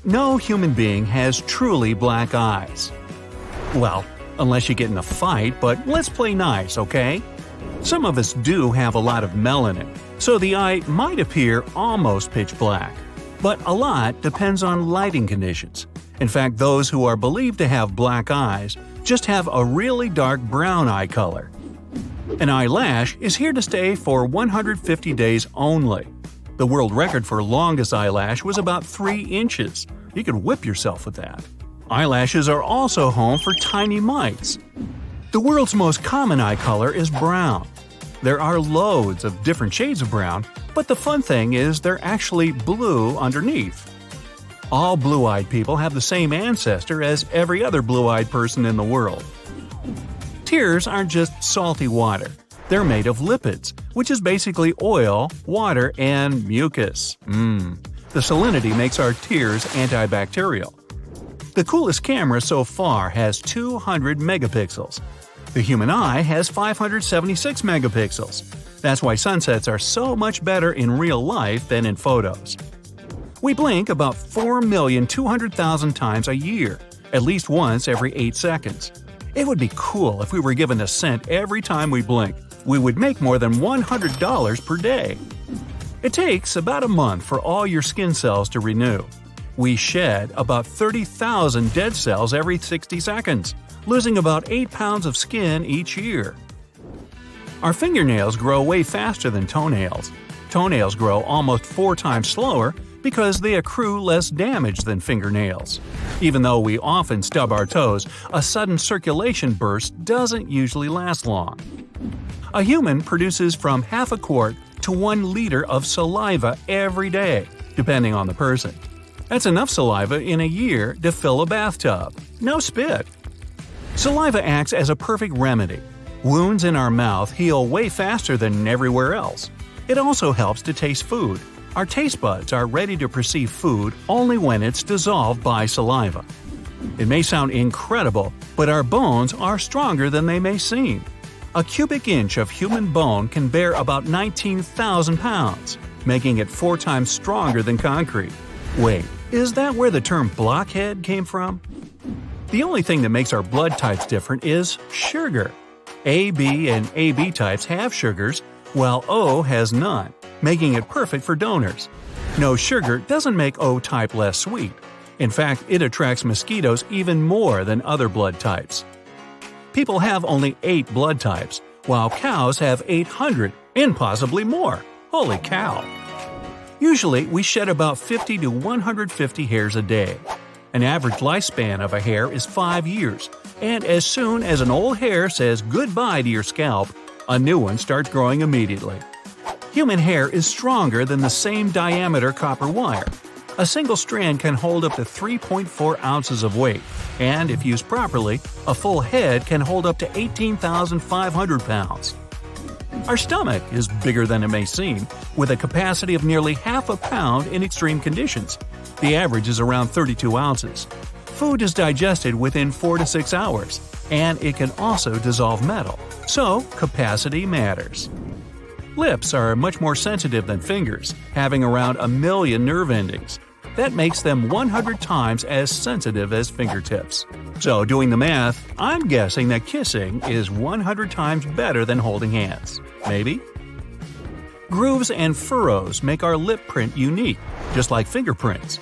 No human being has truly black eyes. Well, unless you get in a fight, but let's play nice, okay? Some of us do have a lot of melanin, so the eye might appear almost pitch black. But a lot depends on lighting conditions. In fact, those who are believed to have black eyes just have a really dark brown eye color. An eyelash is here to stay for 150 days only. The world record for longest eyelash was about 3 inches. You could whip yourself with that. Eyelashes are also home for tiny mites. The world's most common eye color is brown. There are loads of different shades of brown, but the fun thing is they're actually blue underneath. All blue-eyed people have the same ancestor as every other blue-eyed person in the world. Tears aren't just salty water. They're made of lipids, which is basically oil, water, and mucus. The salinity makes our tears antibacterial. The coolest camera so far has 200 megapixels. The human eye has 576 megapixels. That's why sunsets are so much better in real life than in photos. We blink about 4,200,000 times a year, at least once every 8 seconds. It would be cool if we were given a cent every time we blink. We would make more than $100 per day. It takes about a month for all your skin cells to renew. We shed about 30,000 dead cells every 60 seconds, losing about 8 pounds of skin each year. Our fingernails grow way faster than toenails. Toenails grow almost 4 times slower because they accrue less damage than fingernails. Even though we often stub our toes, a sudden circulation burst doesn't usually last long. A human produces from half a quart to 1 liter of saliva every day, depending on the person. That's enough saliva in a year to fill a bathtub. No spit. Saliva acts as a perfect remedy. Wounds in our mouth heal way faster than everywhere else. It also helps to taste food. Our taste buds are ready to perceive food only when it's dissolved by saliva. It may sound incredible, but our bones are stronger than they may seem. A cubic inch of human bone can bear about 19,000 pounds, making it 4 times stronger than concrete. Wait, is that where the term blockhead came from? The only thing that makes our blood types different is sugar. AB and AB types have sugars, while O has none, making it perfect for donors. No sugar doesn't make O type less sweet. In fact, it attracts mosquitoes even more than other blood types. People have only 8 blood types, while cows have 800 and possibly more. Holy cow! Usually, we shed about 50 to 150 hairs a day. An average lifespan of a hair is 5 years, and as soon as an old hair says goodbye to your scalp, a new one starts growing immediately. Human hair is stronger than the same diameter copper wire. A single strand can hold up to 3.4 ounces of weight, and if used properly, a full head can hold up to 18,500 pounds. Our stomach is bigger than it may seem, with a capacity of nearly half a pound in extreme conditions. The average is around 32 ounces. Food is digested within 4 to 6 hours, and it can also dissolve metal, so capacity matters. Lips are much more sensitive than fingers, having around 1 million nerve endings. That makes them 100 times as sensitive as fingertips. So, doing the math, I'm guessing that kissing is 100 times better than holding hands. Maybe? Grooves and furrows make our lip print unique, just like fingerprints.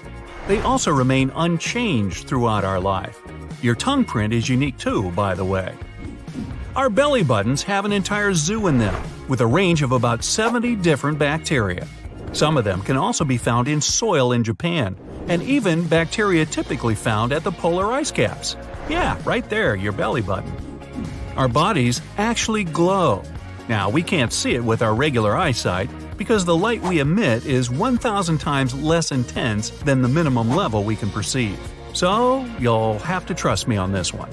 They also remain unchanged throughout our life. Your tongue print is unique too, by the way. Our belly buttons have an entire zoo in them, with a range of about 70 different bacteria. Some of them can also be found in soil in Japan, and even bacteria typically found at the polar ice caps. Yeah, right there, your belly button. Our bodies actually glow. Now, we can't see it with our regular eyesight because the light we emit is 1,000 times less intense than the minimum level we can perceive. So, you'll have to trust me on this one.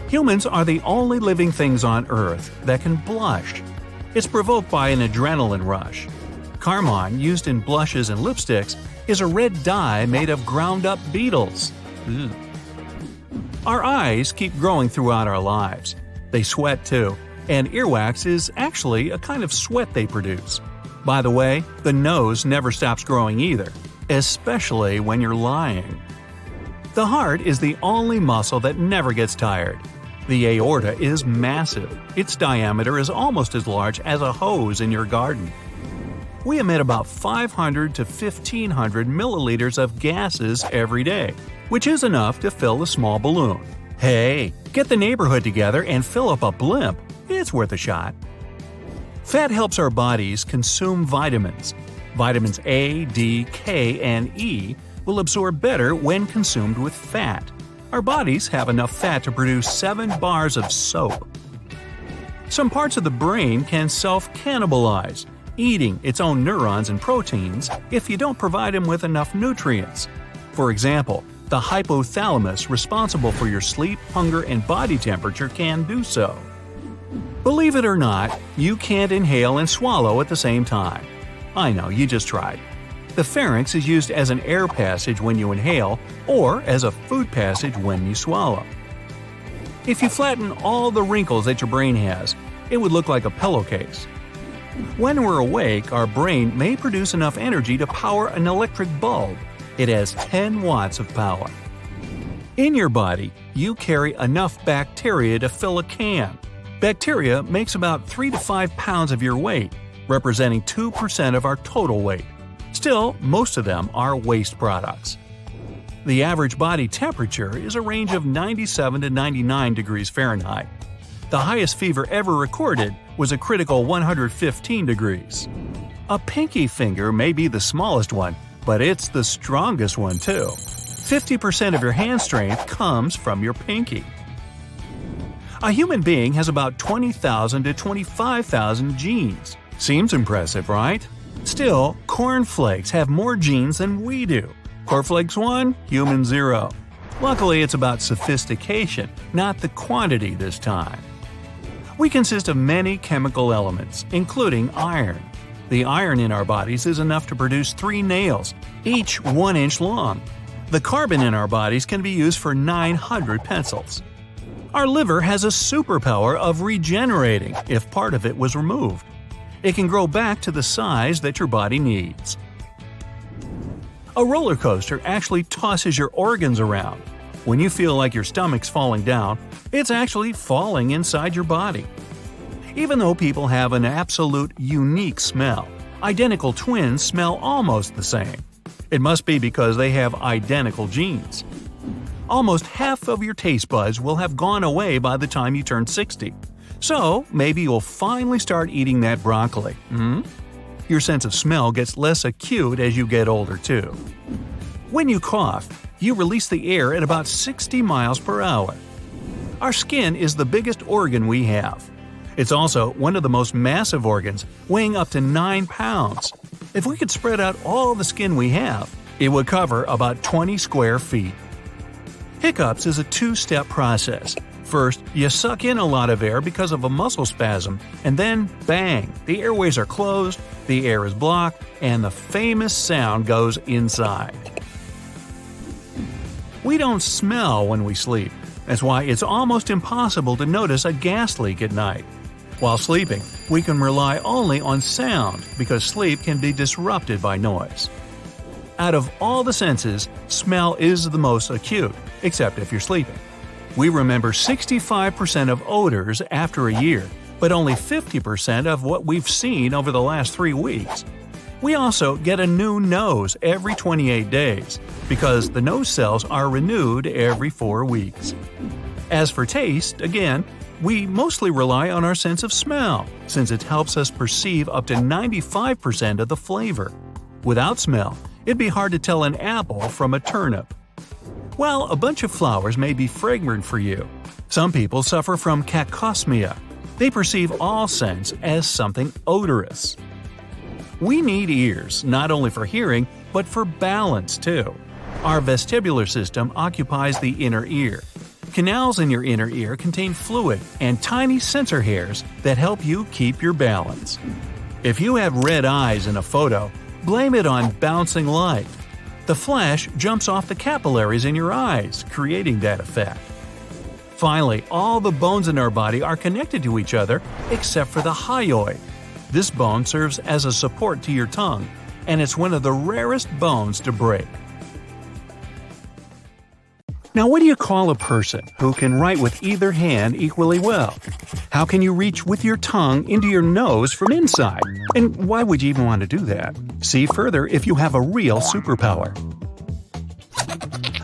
Humans are the only living things on Earth that can blush. It's provoked by an adrenaline rush. Carmine, used in blushes and lipsticks, is a red dye made of ground-up beetles. Ugh. Our eyes keep growing throughout our lives. They sweat too, and earwax is actually a kind of sweat they produce. By the way, the nose never stops growing either. especially when you're lying. The heart is the only muscle that never gets tired. The aorta is massive. Its diameter is almost as large as a hose in your garden. We emit about 500 to 1,500 milliliters of gases every day, which is enough to fill a small balloon. Hey, get the neighborhood together and fill up a blimp. It's worth a shot. Fat helps our bodies consume vitamins. Vitamins A, D, K, and E will absorb better when consumed with fat. Our bodies have enough fat to produce 7 bars of soap. Some parts of the brain can self-cannibalize, eating its own neurons and proteins if you don't provide them with enough nutrients. For example, the hypothalamus, responsible for your sleep, hunger, and body temperature, can do so. Believe it or not, you can't inhale and swallow at the same time. I know, you just tried. The pharynx is used as an air passage when you inhale or as a food passage when you swallow. If you flatten all the wrinkles that your brain has, it would look like a pillowcase. When we're awake, our brain may produce enough energy to power an electric bulb. It has 10 watts of power. In your body, you carry enough bacteria to fill a can. Bacteria makes about 3 to 5 pounds of your weight, representing 2% of our total weight. Still, most of them are waste products. The average body temperature is a range of 97 to 99 degrees Fahrenheit. The highest fever ever recorded was a critical 115 degrees. A pinky finger may be the smallest one, but it's the strongest one too. 50% of your hand strength comes from your pinky. A human being has about 20,000 to 25,000 genes. Seems impressive, right? Still, cornflakes have more genes than we do. Cornflakes 1, human 0. Luckily, it's about sophistication, not the quantity this time. We consist of many chemical elements, including iron. The iron in our bodies is enough to produce 3 nails, each 1 inch long. The carbon in our bodies can be used for 900 pencils. Our liver has a superpower of regenerating if part of it was removed. It can grow back to the size that your body needs. A roller coaster actually tosses your organs around. When you feel like your stomach's falling down, it's actually falling inside your body. Even though people have an absolute unique smell, identical twins smell almost the same. It must be because they have identical genes. Almost half of your taste buds will have gone away by the time you turn 60. So, maybe you'll finally start eating that broccoli. Your sense of smell gets less acute as you get older, too. When you cough, you release the air at about 60 miles per hour. Our skin is the biggest organ we have. It's also one of the most massive organs, weighing up to 9 pounds. If we could spread out all the skin we have, it would cover about 20 square feet. Hiccups is a 2-step process. First, you suck in a lot of air because of a muscle spasm, and then, bang, the airways are closed, the air is blocked, and the famous sound goes inside. We don't smell when we sleep. That's why it's almost impossible to notice a gas leak at night. While sleeping, we can rely only on sound because sleep can be disrupted by noise. Out of all the senses, smell is the most acute, except if you're sleeping. We remember 65% of odors after a year, but only 50% of what we've seen over the last 3 weeks. We also get a new nose every 28 days, because the nose cells are renewed every 4 weeks. As for taste, again, we mostly rely on our sense of smell, since it helps us perceive up to 95% of the flavor. Without smell, it'd be hard to tell an apple from a turnip. Well, a bunch of flowers may be fragrant for you. Some people suffer from cacosmia. They perceive all scents as something odorous. We need ears, not only for hearing, but for balance too. Our vestibular system occupies the inner ear. Canals in your inner ear contain fluid and tiny sensor hairs that help you keep your balance. If you have red eyes in a photo, blame it on bouncing light. The flash jumps off the capillaries in your eyes, creating that effect. Finally, all the bones in our body are connected to each other except for the hyoid. This bone serves as a support to your tongue, and it's one of the rarest bones to break. Now, what do you call a person who can write with either hand equally well? How can you reach with your tongue into your nose from inside? And why would you even want to do that? See further if you have a real superpower.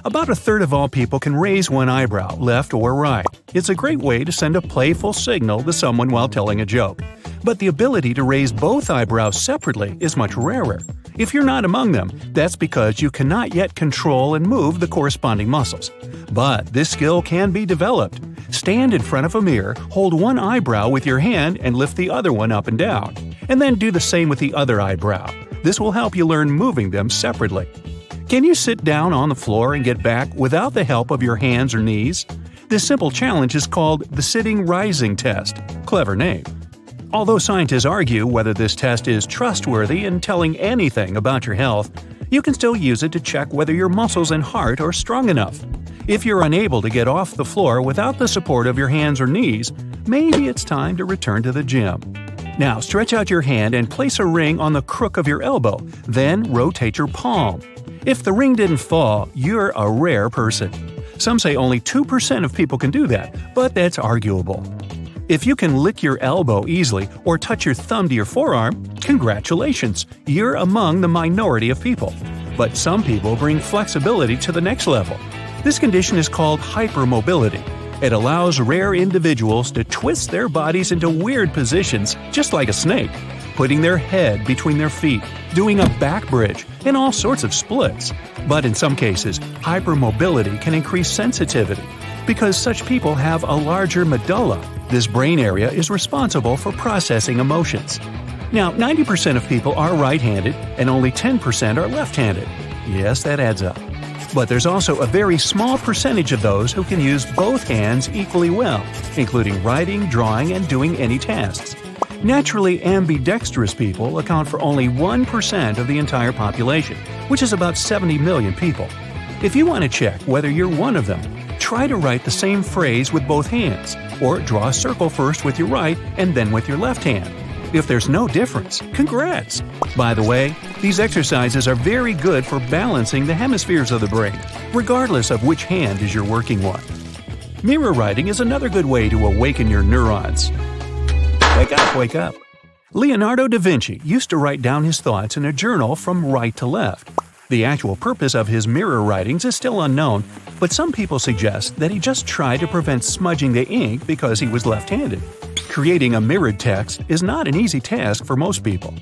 About a third of all people can raise one eyebrow, left or right. It's a great way to send a playful signal to someone while telling a joke. But the ability to raise both eyebrows separately is much rarer. If you're not among them, that's because you cannot yet control and move the corresponding muscles. But this skill can be developed. Stand in front of a mirror, hold one eyebrow with your hand and lift the other one up and down. And then do the same with the other eyebrow. This will help you learn moving them separately. Can you sit down on the floor and get back without the help of your hands or knees? This simple challenge is called the sitting rising test. Clever name. Although scientists argue whether this test is trustworthy in telling anything about your health, you can still use it to check whether your muscles and heart are strong enough. If you're unable to get off the floor without the support of your hands or knees, maybe it's time to return to the gym. Now stretch out your hand and place a ring on the crook of your elbow, then rotate your palm. If the ring didn't fall, you're a rare person. Some say only 2% of people can do that, but that's arguable. If you can lick your elbow easily or touch your thumb to your forearm, congratulations, you're among the minority of people. But some people bring flexibility to the next level. This condition is called hypermobility. It allows rare individuals to twist their bodies into weird positions, just like a snake, putting their head between their feet, doing a back bridge, and all sorts of splits. But in some cases, hypermobility can increase sensitivity. Because such people have a larger medulla, this brain area is responsible for processing emotions. Now, 90% of people are right-handed and only 10% are left-handed. Yes, that adds up. But there's also a very small percentage of those who can use both hands equally well, including writing, drawing, and doing any tasks. Naturally ambidextrous people account for only 1% of the entire population, which is about 70 million people. If you want to check whether you're one of them, try to write the same phrase with both hands, or draw a circle first with your right and then with your left hand. If there's no difference, congrats! By the way, these exercises are very good for balancing the hemispheres of the brain, regardless of which hand is your working one. Mirror writing is another good way to awaken your neurons. Wake up, wake up! Leonardo da Vinci used to write down his thoughts in a journal from right to left. The actual purpose of his mirror writings is still unknown, but some people suggest that he just tried to prevent smudging the ink because he was left-handed. Creating a mirrored text is not an easy task for most people.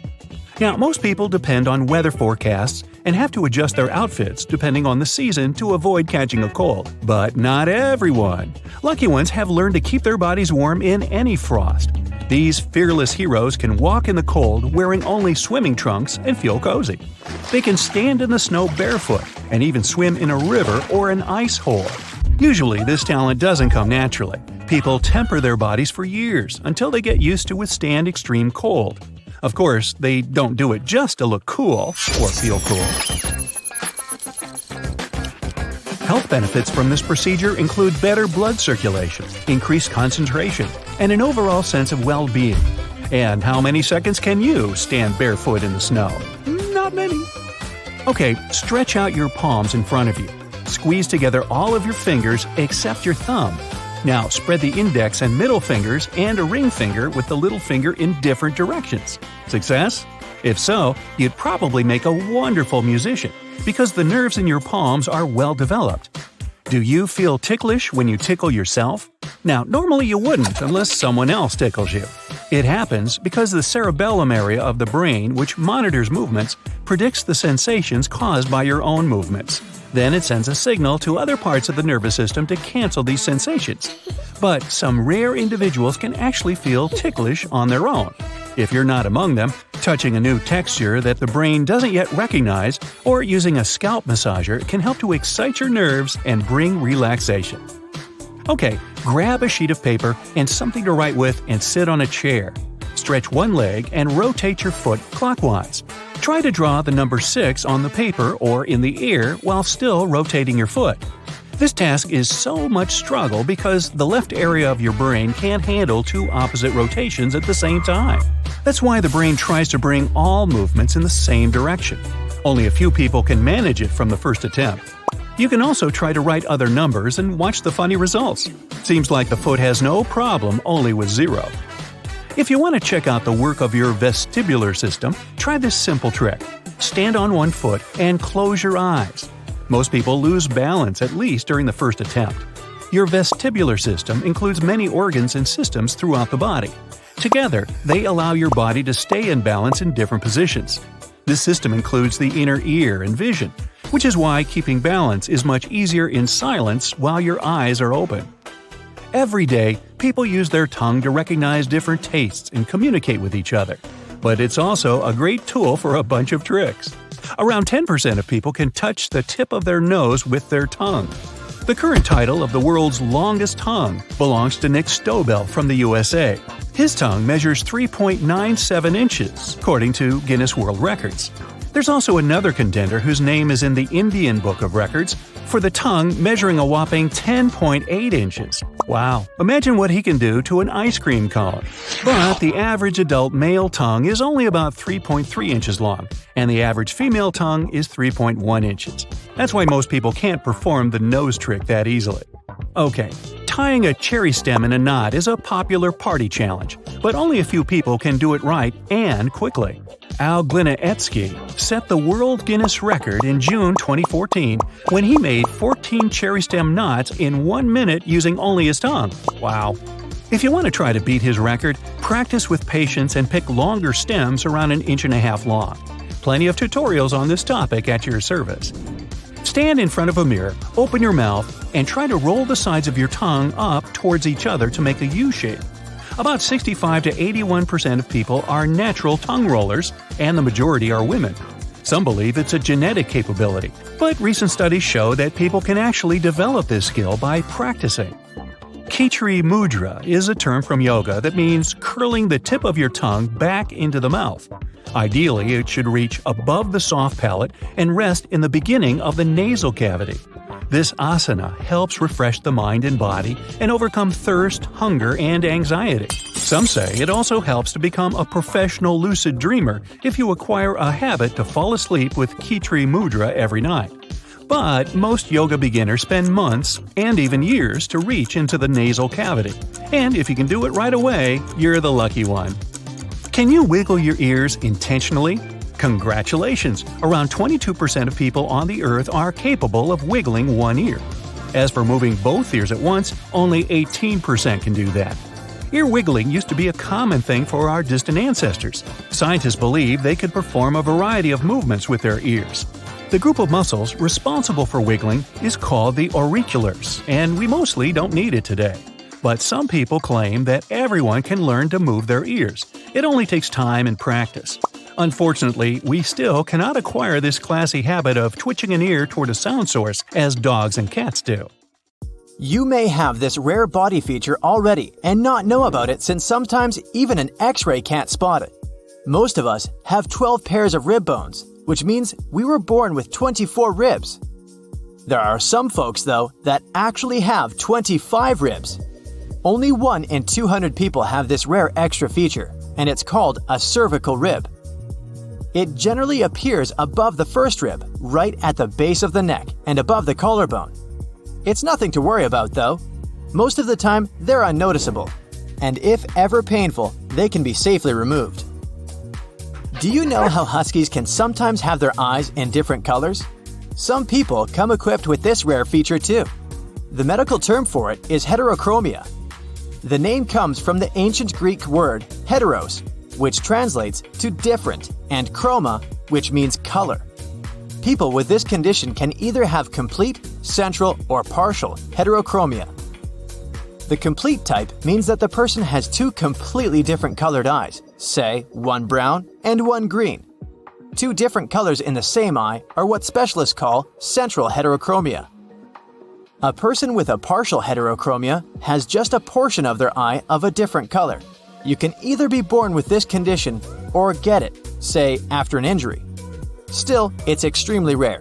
Now, most people depend on weather forecasts and have to adjust their outfits depending on the season to avoid catching a cold. But not everyone. Lucky ones have learned to keep their bodies warm in any frost. These fearless heroes can walk in the cold wearing only swimming trunks and feel cozy. They can stand in the snow barefoot and even swim in a river or an ice hole. Usually, this talent doesn't come naturally. People temper their bodies for years until they get used to withstand extreme cold. Of course, they don't do it just to look cool or feel cool. Health benefits from this procedure include better blood circulation, increased concentration, and an overall sense of well-being. And how many seconds can you stand barefoot in the snow? Not many. Okay, stretch out your palms in front of you. Squeeze together all of your fingers except your thumb. Now spread the index and middle fingers and a ring finger with the little finger in different directions. Success? If so, you'd probably make a wonderful musician because the nerves in your palms are well developed. Do you feel ticklish when you tickle yourself? Now, normally you wouldn't unless someone else tickles you. It happens because the cerebellum area of the brain, which monitors movements, predicts the sensations caused by your own movements. Then it sends a signal to other parts of the nervous system to cancel these sensations. But some rare individuals can actually feel ticklish on their own. If you're not among them, touching a new texture that the brain doesn't yet recognize or using a scalp massager can help to excite your nerves and bring relaxation. Okay, grab a sheet of paper and something to write with and sit on a chair. Stretch one leg and rotate your foot clockwise. Try to draw the number 6 on the paper or in the air while still rotating your foot. This task is so much struggle because the left area of your brain can't handle two opposite rotations at the same time. That's why the brain tries to bring all movements in the same direction. Only a few people can manage it from the first attempt. You can also try to write other numbers and watch the funny results. Seems like the foot has no problem only with 0. If you want to check out the work of your vestibular system, try this simple trick. Stand on one foot and close your eyes. Most people lose balance at least during the first attempt. Your vestibular system includes many organs and systems throughout the body. Together, they allow your body to stay in balance in different positions. This system includes the inner ear and vision, which is why keeping balance is much easier in silence while your eyes are open. Every day, people use their tongue to recognize different tastes and communicate with each other. But it's also a great tool for a bunch of tricks. Around 10% of people can touch the tip of their nose with their tongue. The current title of the world's longest tongue belongs to Nick Stobel from the USA. His tongue measures 3.97 inches, according to Guinness World Records. There's also another contender whose name is in the Indian Book of Records for the tongue measuring a whopping 10.8 inches. Wow, imagine what he can do to an ice cream cone. But the average adult male tongue is only about 3.3 inches long, and the average female tongue is 3.1 inches. That's why most people can't perform the nose trick that easily. Okay, tying a cherry stem in a knot is a popular party challenge, but only a few people can do it right and quickly. Al Glinietsky set the World Guinness record in June 2014 when he made 14 cherry stem knots in 1 minute using only his tongue. Wow. If you want to try to beat his record, practice with patience and pick longer stems around 1.5 inches long. Plenty of tutorials on this topic at your service. Stand in front of a mirror, open your mouth, and try to roll the sides of your tongue up towards each other to make a U shape. About 65 to 81% of people are natural tongue rollers, and the majority are women. Some believe it's a genetic capability, but recent studies show that people can actually develop this skill by practicing. Khichri mudra is a term from yoga that means curling the tip of your tongue back into the mouth. Ideally, it should reach above the soft palate and rest in the beginning of the nasal cavity. This asana helps refresh the mind and body and overcome thirst, hunger, and anxiety. Some say it also helps to become a professional lucid dreamer if you acquire a habit to fall asleep with Khichri mudra every night. But most yoga beginners spend months and even years to reach into the nasal cavity. And if you can do it right away, you're the lucky one. Can you wiggle your ears intentionally? Congratulations! Around 22% of people on the earth are capable of wiggling one ear. As for moving both ears at once, only 18% can do that. Ear wiggling used to be a common thing for our distant ancestors. Scientists believe they could perform a variety of movements with their ears. The group of muscles responsible for wiggling is called the auriculars, and we mostly don't need it today. But some people claim that everyone can learn to move their ears. It only takes time and practice. Unfortunately, we still cannot acquire this classy habit of twitching an ear toward a sound source as dogs and cats do. You may have this rare body feature already and not know about it since sometimes even an X-ray can't spot it. Most of us have 12 pairs of rib bones, which means we were born with 24 ribs. There are some folks, though, that actually have 25 ribs. Only 1 in 200 people have this rare extra feature, and it's called a cervical rib. It generally appears above the first rib, right at the base of the neck and above the collarbone. It's nothing to worry about, though. Most of the time, they're unnoticeable, and if ever painful, they can be safely removed. Do you know how huskies can sometimes have their eyes in different colors? Some people come equipped with this rare feature too. The medical term for it is heterochromia. The name comes from the ancient Greek word heteros, which translates to different, and chroma, which means color. People with this condition can either have complete, central, or partial heterochromia. The complete type means that the person has 2 completely different colored eyes, say one brown and one green. 2 different colors in the same eye are what specialists call central heterochromia. A person with a partial heterochromia has just a portion of their eye of a different color. You can either be born with this condition or get it, say, after an injury. Still, it's extremely rare.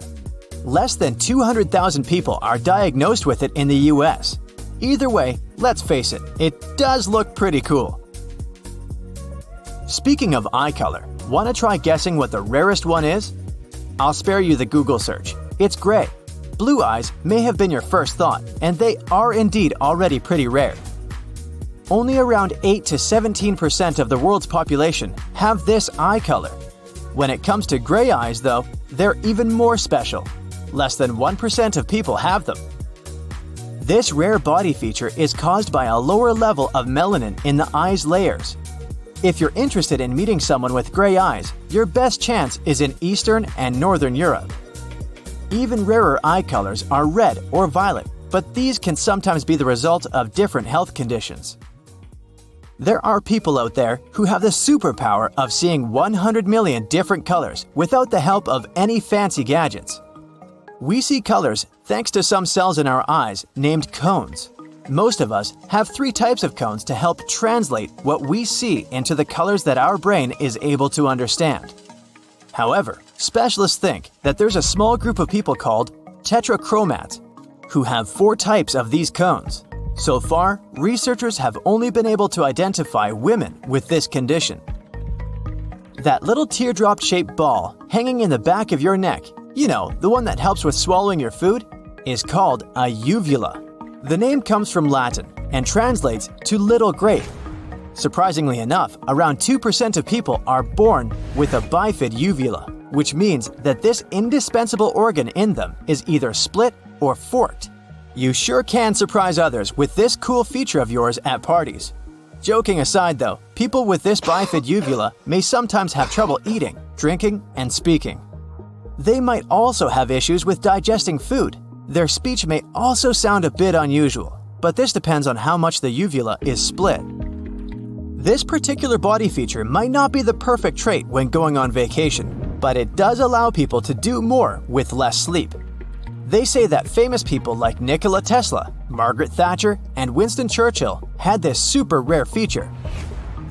Less than 200,000 people are diagnosed with it in the US. Either way, let's face it, it does look pretty cool. Speaking of eye color, want to try guessing what the rarest one is? I'll spare you the Google search. It's gray. Blue eyes may have been your first thought, and they are indeed already pretty rare. Only around 8 to 17% of the world's population have this eye color. When it comes to gray eyes, though, they're even more special. Less than 1% of people have them. This rare body feature is caused by a lower level of melanin in the eye's layers. If you're interested in meeting someone with gray eyes, your best chance is in Eastern and Northern Europe. Even rarer eye colors are red or violet, but these can sometimes be the result of different health conditions. There are people out there who have the superpower of seeing 100 million different colors without the help of any fancy gadgets. We see colors thanks to some cells in our eyes named cones. Most of us have 3 types of cones to help translate what we see into the colors that our brain is able to understand. However, specialists think that there's a small group of people called tetrachromats who have 4 types of these cones. So far, researchers have only been able to identify women with this condition. That little teardrop-shaped ball hanging in the back of your neck, you know, the one that helps with swallowing your food, is called a uvula. The name comes from Latin and translates to little grape. Surprisingly enough, around 2% of people are born with a bifid uvula, which means that this indispensable organ in them is either split or forked. You sure can surprise others with this cool feature of yours at parties. Joking aside though, people with this bifid uvula may sometimes have trouble eating, drinking, and speaking. They might also have issues with digesting food. Their speech may also sound a bit unusual, but this depends on how much the uvula is split. This particular body feature might not be the perfect trait when going on vacation, but it does allow people to do more with less sleep. They say that famous people like Nikola Tesla, Margaret Thatcher, and Winston Churchill had this super rare feature.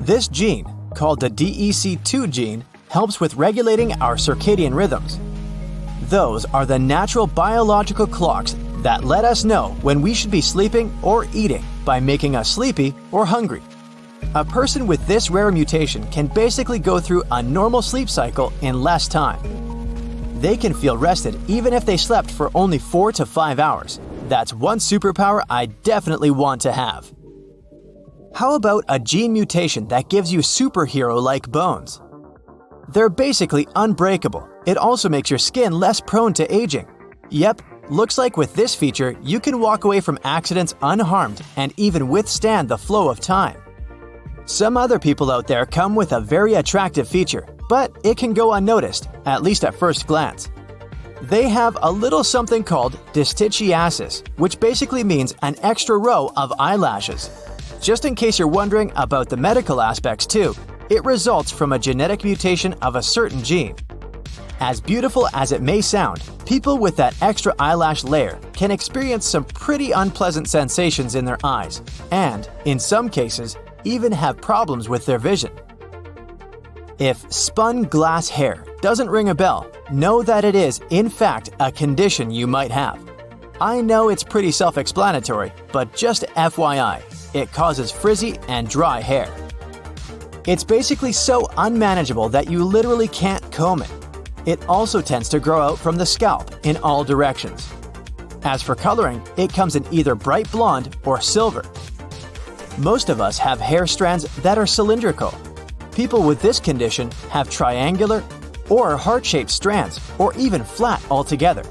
This gene, called the DEC2 gene, helps with regulating our circadian rhythms. Those are the natural biological clocks that let us know when we should be sleeping or eating by making us sleepy or hungry. A person with this rare mutation can basically go through a normal sleep cycle in less time. They can feel rested even if they slept for only 4 to 5 hours. That's one superpower I definitely want to have. How about a gene mutation that gives you superhero-like bones? They're basically unbreakable. It also makes your skin less prone to aging. Yep, looks like with this feature, you can walk away from accidents unharmed and even withstand the flow of time. Some other people out there come with a very attractive feature, but it can go unnoticed, at least at first glance. They have a little something called distichiasis, which basically means an extra row of eyelashes. Just in case you're wondering about the medical aspects too, it results from a genetic mutation of a certain gene. As beautiful as it may sound, people with that extra eyelash layer can experience some pretty unpleasant sensations in their eyes, and, in some cases, even have problems with their vision. If spun glass hair doesn't ring a bell, know that it is, in fact, a condition you might have. I know it's pretty self-explanatory, but just FYI, it causes frizzy and dry hair. It's basically so unmanageable that you literally can't comb it. It also tends to grow out from the scalp in all directions. As for coloring, it comes in either bright blonde or silver. Most of us have hair strands that are cylindrical. People with this condition have triangular or heart-shaped strands, or even flat altogether.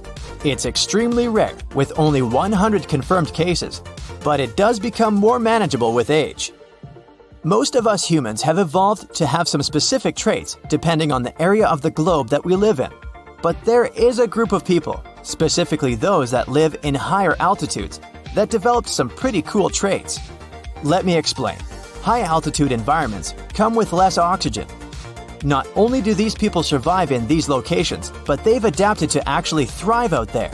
It's extremely rare, with only 100 confirmed cases, but it does become more manageable with age. Most of us humans have evolved to have some specific traits depending on the area of the globe that we live in. But there is a group of people, specifically those that live in higher altitudes, that developed some pretty cool traits. Let me explain. High-altitude environments come with less oxygen. Not only do these people survive in these locations, but they've adapted to actually thrive out there.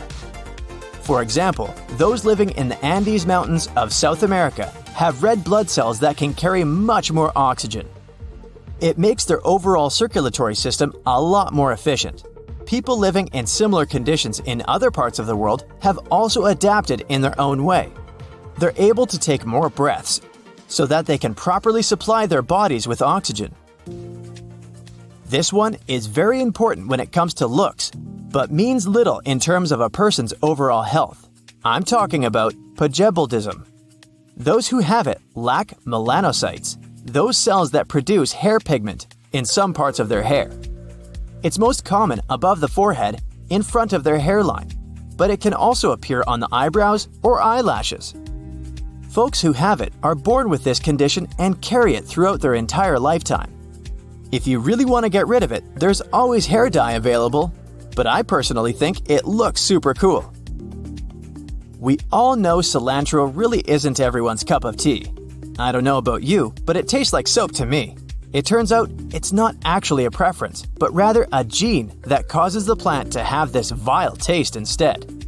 For example, those living in the Andes Mountains of South America have red blood cells that can carry much more oxygen. It makes their overall circulatory system a lot more efficient. people living in similar conditions in other parts of the world have also adapted in their own way. They're able to take more breaths so that they can properly supply their bodies with oxygen. This one is very important when it comes to looks, but means little in terms of a person's overall health. I'm talking about pagebaldism. Those who have it lack melanocytes, those cells that produce hair pigment in some parts of their hair. It's most common above the forehead, in front of their hairline, but it can also appear on the eyebrows or eyelashes. Folks who have it are born with this condition and carry it throughout their entire lifetime. If you really want to get rid of it, there's always hair dye available, but I personally think it looks super cool. We all know cilantro really isn't everyone's cup of tea. I don't know about you, but it tastes like soap to me. It turns out it's not actually a preference, but rather a gene that causes the plant to have this vile taste instead.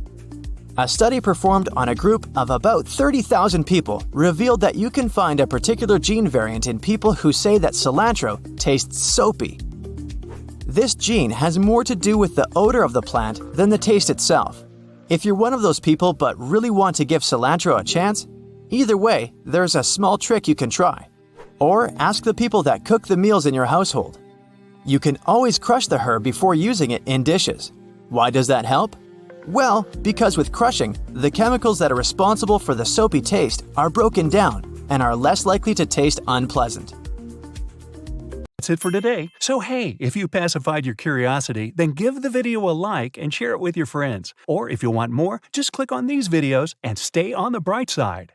A study performed on a group of about 30,000 people revealed that you can find a particular gene variant in people who say that cilantro tastes soapy. This gene has more to do with the odor of the plant than the taste itself. If you're one of those people but really want to give cilantro a chance, either way, there's a small trick you can try. Or ask the people that cook the meals in your household. You can always crush the herb before using it in dishes. Why does that help? Well, because with crushing, the chemicals that are responsible for the soapy taste are broken down and are less likely to taste unpleasant. That's it for today. So hey, if you pacified your curiosity, then give the video a like and share it with your friends. Or if you want more, just click on these videos and stay on the bright side.